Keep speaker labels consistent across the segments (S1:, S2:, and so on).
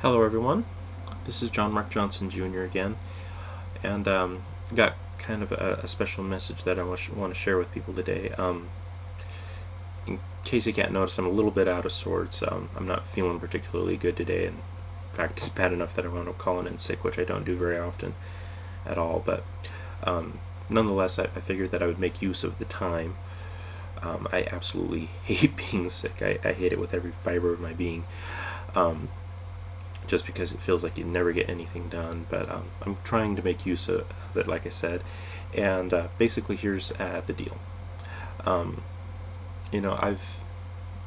S1: Hello everyone, this is John Mark Johnson Jr. again, and got kind of a special message that I want to share with people today. In case you can't notice, I'm a little bit out of sorts. I'm not feeling particularly good today, and in fact it's bad enough that I wound up calling in sick, which I don't do very often at all, but nonetheless I figured that I would make use of the time. I absolutely hate being sick. I hate it with every fiber of my being. Just because it feels like you never get anything done, but I'm trying to make use of it, like I said, and basically here's the deal. I've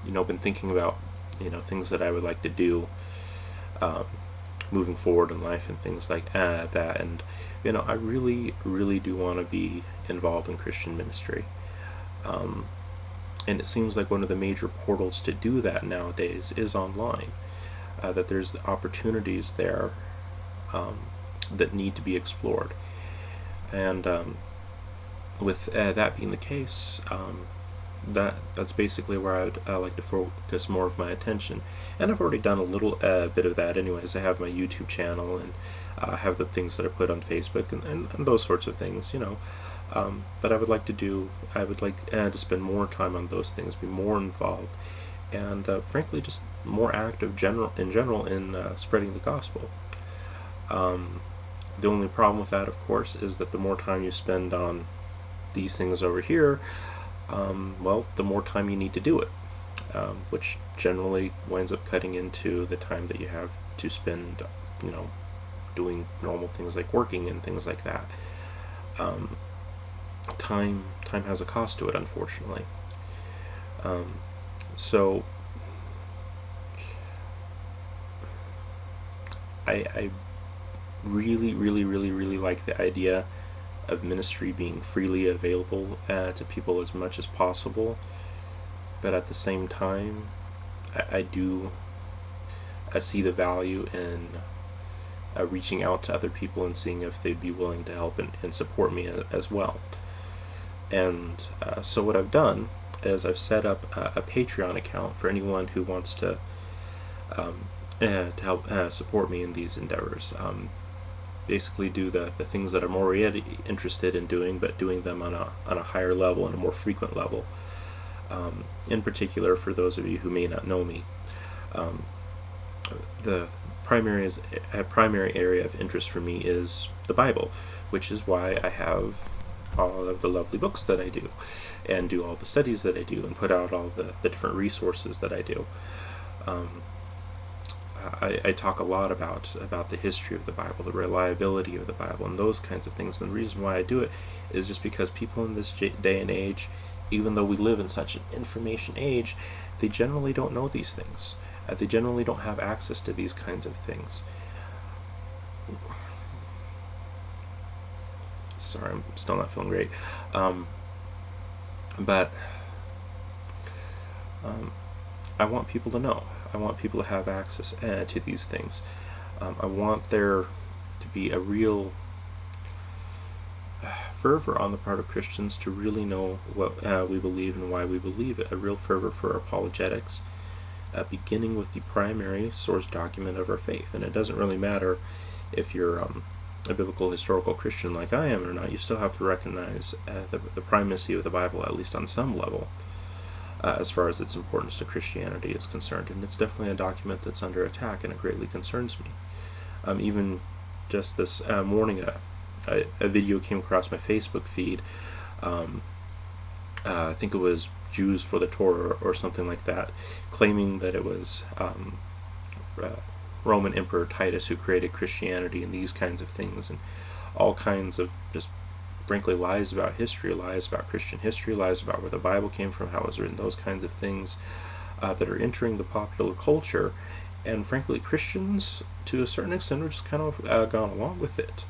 S1: been thinking about things that I would like to do moving forward in life and things like that, and I really do want to be involved in Christian ministry, and it seems like one of the major portals to do that nowadays is online. That there's opportunities there that need to be explored, and with that being the case, that's basically where I would like to focus more of my attention. And I've already done a little bit of that anyways. I have my YouTube channel, and have the things that I put on Facebook and those sorts of things, but I would like to spend more time on those things, be more involved, and frankly just more active in general in spreading the gospel. The only problem with that, of course, is that the more time you spend on these things over here, the more time you need to do it, which generally winds up cutting into the time that you have to spend, doing normal things like working and things like that. Time has a cost to it, unfortunately. So I really like the idea of ministry being freely available to people as much as possible, but at the same time I see the value in reaching out to other people and seeing if they'd be willing to help and support me as well. And so what I've done is I've set up a Patreon account for anyone who wants to help support me in these endeavors. Basically do the things that I'm already interested in doing, but doing them on a higher level and a more frequent level. In particular, for those of you who may not know me, the primary area of interest for me is the Bible, which is why I have all of the lovely books that I do, and do all the studies that I do, and put out all the different resources that I do. I talk a lot about the history of the Bible, the reliability of the Bible, and those kinds of things. And the reason why I do it is just because people in this day and age, even though we live in such an information age, they generally don't know these things. They generally don't have access to these kinds of things. Sorry, I'm still not feeling great. But I want people to know. I want people to have access to these things. I want there to be a real fervor on the part of Christians to really know what we believe and why we believe it. A real fervor for apologetics, beginning with the primary source document of our faith. And it doesn't really matter if you're a biblical historical Christian like I am or not. You still have to recognize the primacy of the Bible, at least on some level, as far as its importance to Christianity is concerned. And it's definitely a document that's under attack, and it greatly concerns me. Even just this morning, a video came across my Facebook feed. I think it was Jews for the Torah or something like that, claiming that it was Roman Emperor Titus who created Christianity, and these kinds of things, and all kinds of just frankly lies about history, lies about Christian history, lies about where the Bible came from, how it was written, those kinds of things that are entering the popular culture. And frankly, Christians, to a certain extent, are just kind of gone along with it.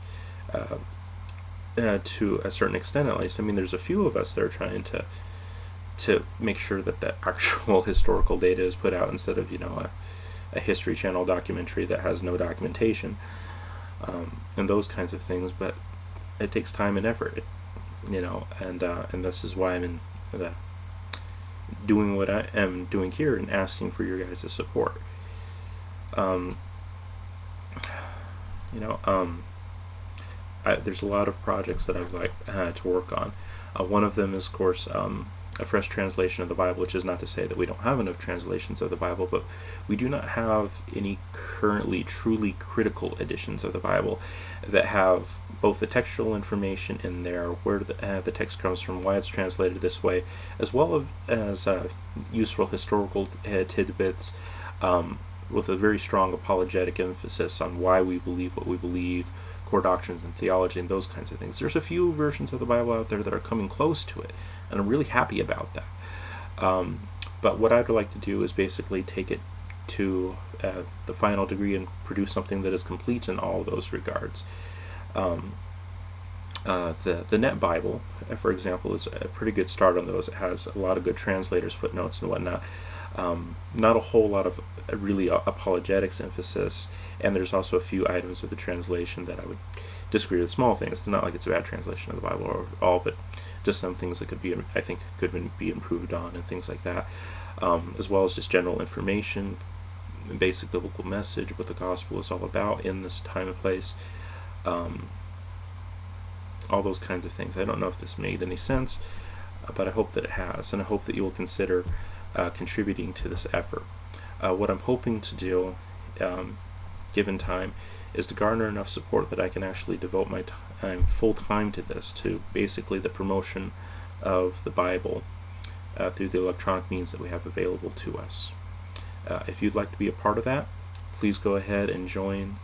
S1: To a certain extent, at least. I mean, there's a few of us that are trying to make sure that the actual historical data is put out instead of, a History Channel documentary that has no documentation, and those kinds of things. But it takes time and effort, and this is why I'm in doing what I am doing here and asking for your guys' support. There's a lot of projects that I'd like to work on. One of them is, of course, a fresh translation of the Bible, which is not to say that we don't have enough translations of the Bible, but we do not have any currently truly critical editions of the Bible that have both the textual information in there, where the text comes from, why it's translated this way, as well as useful historical tidbits, with a very strong apologetic emphasis on why we believe what we believe, core doctrines and theology, and those kinds of things. There's a few versions of the Bible out there that are coming close to it, and I'm really happy about that. But what I'd like to do is basically take it to the final degree and produce something that is complete in all those regards. The Net Bible, for example, is a pretty good start on those. It has a lot of good translators, footnotes, and whatnot. Not a whole lot of really apologetics emphasis, and there's also a few items of the translation that I would disagree with. Small things. It's not like it's a bad translation of the Bible or all, but just some things that I think could be improved on, and things like that, as well as just general information, basic biblical message, what the gospel is all about in this time and place, all those kinds of things. I don't know if this made any sense, but I hope that it has, and I hope that you will consider contributing to this effort. What I'm hoping to do, given time, is to garner enough support that I can actually devote my time full time to this, to basically the promotion of the Bible through the electronic means that we have available to us. If you'd like to be a part of that, please go ahead and join.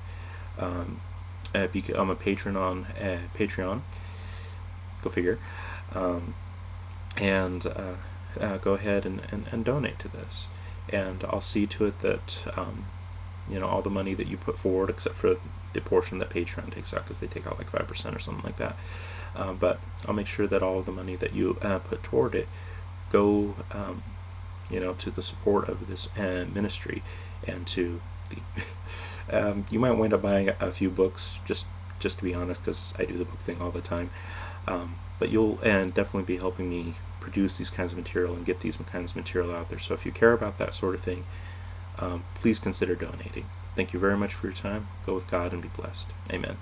S1: I'm a patron on Patreon. Go figure. And go ahead and donate to this, and I'll see to it that all the money that you put forward, except for the portion that Patreon takes out, because they take out like 5% or something like that, but I'll make sure that all of the money that you put toward it go to the support of this ministry, and to the you might wind up buying a few books, just to be honest, because I do the book thing all the time, but you'll definitely be helping me produce these kinds of material and get these kinds of material out there. So if you care about that sort of thing, please consider donating. Thank you very much for your time. Go with God and be blessed. Amen.